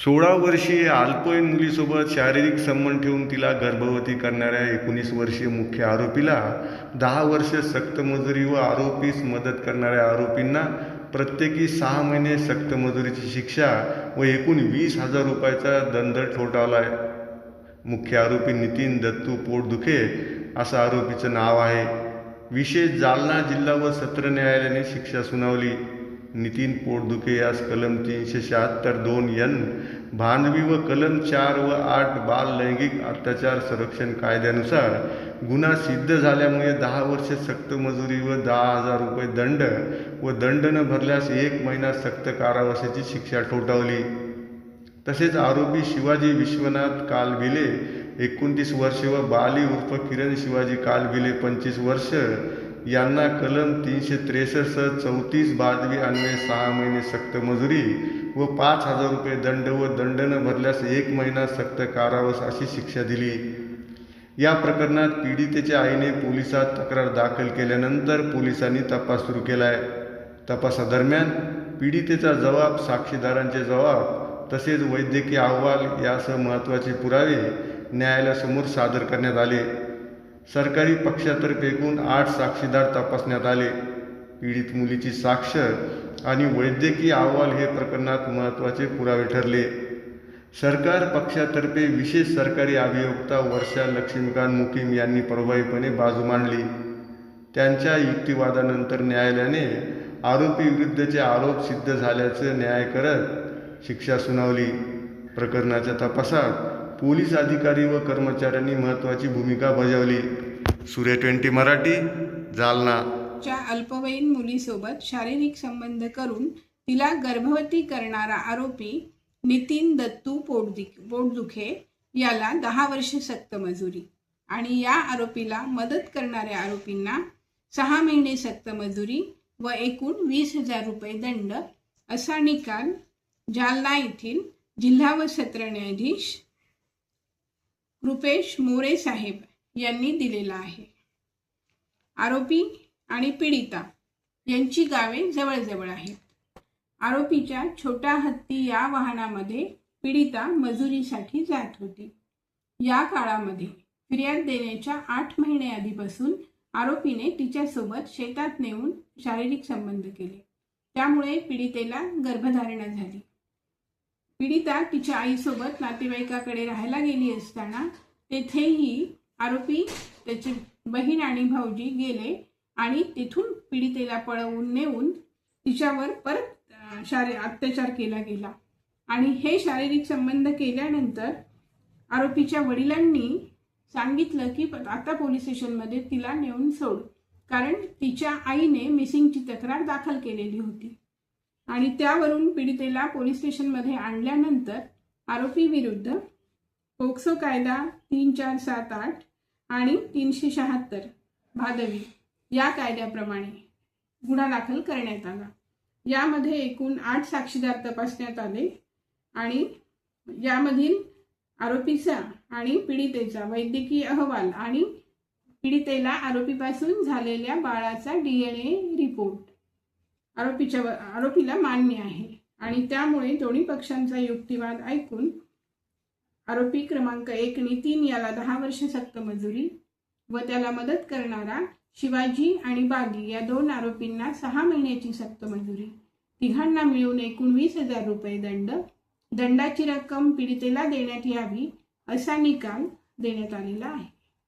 16 वर्षीय अल्पवयीन मुलीसोबत शारीरिक संबंध ठेवून तिला गर्भवती करणाऱ्या 19 वर्षीय मुख्य आरोपीला 10 वर्ष सक्त मजुरी व आरोपीस मदत करणाऱ्या आरोपींना प्रत्येकी 6 महिने सक्त मजुरीची शिक्षा व एकूण 20,000 रुपयाचा दंड ठोठावला आहे. मुख्य आरोपी नितीन दत्तू पोटदुखे असं आरोपीचं नाव आहे. विशेष जालना जिल्हा व सत्र न्यायालयाने शिक्षा सुनावली. नितीन पोटदुखे यास कलम 376(2) भांडवी व कलम 4 व 8 बाल लैंगिक अत्याचार संरक्षण कायद्यानुसार गुन्हा सिद्ध झाल्यामुळे 10 वर्ष सक्त मजुरी व 10,000 रुपये दंड व दंड न भरल्यास 1 महिना सक्त कारावासाची शिक्षा ठोठावली. तसेच आरोपी शिवाजी विश्वनाथ कालबिले 29 वर्ष व बाली उर्फ किरण शिवाजी कालबिले 25 वर्ष यांना कलम 363 34 भादवी अन्वये 6 महिने सक्त मजुरी व 5,000 रुपये दंड व दंड न भरल्यास 1 महिना सक्त कारावास अशी शिक्षा दिली. या प्रकरणात पीडितेच्या आईने पोलिसात तक्रार दाखल केल्यानंतर पोलिसांनी तपास सुरू केला आहे. तपासादरम्यान पीडितेचा जबाब, साक्षीदारांचे जबाब तसेच वैद्यकीय अहवाल यासह महत्त्वाचे पुरावे न्यायालयासमोर सादर करण्यात आले. सरकारी पक्षातर्फे एकूण 8 साक्षीदार तपासण्यात आले. पीडित मुलीची साक्ष आणि वैद्यकीय अहवाल हे प्रकरणात महत्त्वाचे पुरावे ठरले. सरकार पक्षातर्फे विशेष सरकारी अभियोक्ता वर्षा लक्ष्मीकांत मुकीम यांनी प्रभावीपणे बाजू मांडली. त्यांच्या युक्तिवादानंतर न्यायालयाने आरोपीविरुद्धचे आरोप सिद्ध झाल्याचं न्याय करत शिक्षा सुनावली. प्रकरणाच्या तपासात पोलीस अधिकारी व कर्मचाऱ्यांनी महत्त्वाची भूमिका बजावली. सूर्य 20 मराठी, जालना. च्या अल्पवयीन मुलीसोबत शारीरिक संबंध करून तिला गर्भवती करणारा आरोपी नितीन दत्तू पोटदुखे याला 10 वर्ष सक्त मजुरी आणि या आरोपीला मदत करणाऱ्या आरोपींना 6 महिने सक्त मजुरी व एकूण 20,000 रुपये दंड असा निकाल जालना येथील जिल्हा व सत्र न्यायाधीश रुपेश मोरे साहेब यांनी दिलेला आहे. आरोपी आणि पीडिता यांची गावे जवळजवळ आहेत. आरोपीच्या छोटा हत्ती या वाहनामध्ये पीडिता मजुरीसाठी जात होती. या काळामध्ये फिर्याद देण्याच्या 8 महिने आधीपासून आरोपीने तिच्यासोबत शेतात नेऊन शारीरिक संबंध केले. त्यामुळे पीडितेला गर्भधारणा झाली. पीडिता तिच्या आईसोबत नातेवाईकाकडे राहायला गेली असताना तेथेही आरोपी, त्याची बहीण आणि भाऊजी गेले आणि तिथून पीडितेला पळवून नेऊन तिच्यावर परत अत्याचार केला गेला. आणि हे शारीरिक संबंध केल्यानंतर आरोपीच्या वडिलांनी सांगितलं की आता पोलीस स्टेशनमध्ये तिला नेऊन सोड, कारण तिच्या आईने मिसिंगची तक्रार दाखल केलेली होती. आणि त्यावरून पीडितेला पोलीस स्टेशनमध्ये आणल्यानंतर आरोपी विरुद्ध पोक्सो कायदा 3478 आणि 376 भादवी या कायद्याप्रमाणे गुन्हा दाखल करण्यात आला. यामध्ये एकूण 8 साक्षीदार तपासण्यात आले आणि यामधील आरोपीचा आणि पीडितेचा वैद्यकीय अहवाल आणि पीडितेला आरोपीपासून झालेल्या बाळाचा DNA रिपोर्ट आरोपीला मान्य आहे. आणि त्यामुळे दोन्ही पक्षांचा युक्तिवाद ऐकून आरोपी क्रमांक 1 नितीन याला 10 वर्ष सक्त मजुरी व त्याला मदत करणारा शिवाजी आणि बाली या 2 आरोपींना 6 महिन्याची सक्त मजुरी, तिघांना मिळून एकूण 20,000 रुपये दंडाची रक्कम पीडितेला देण्यात यावी असा निकाल देण्यात आलेला आहे.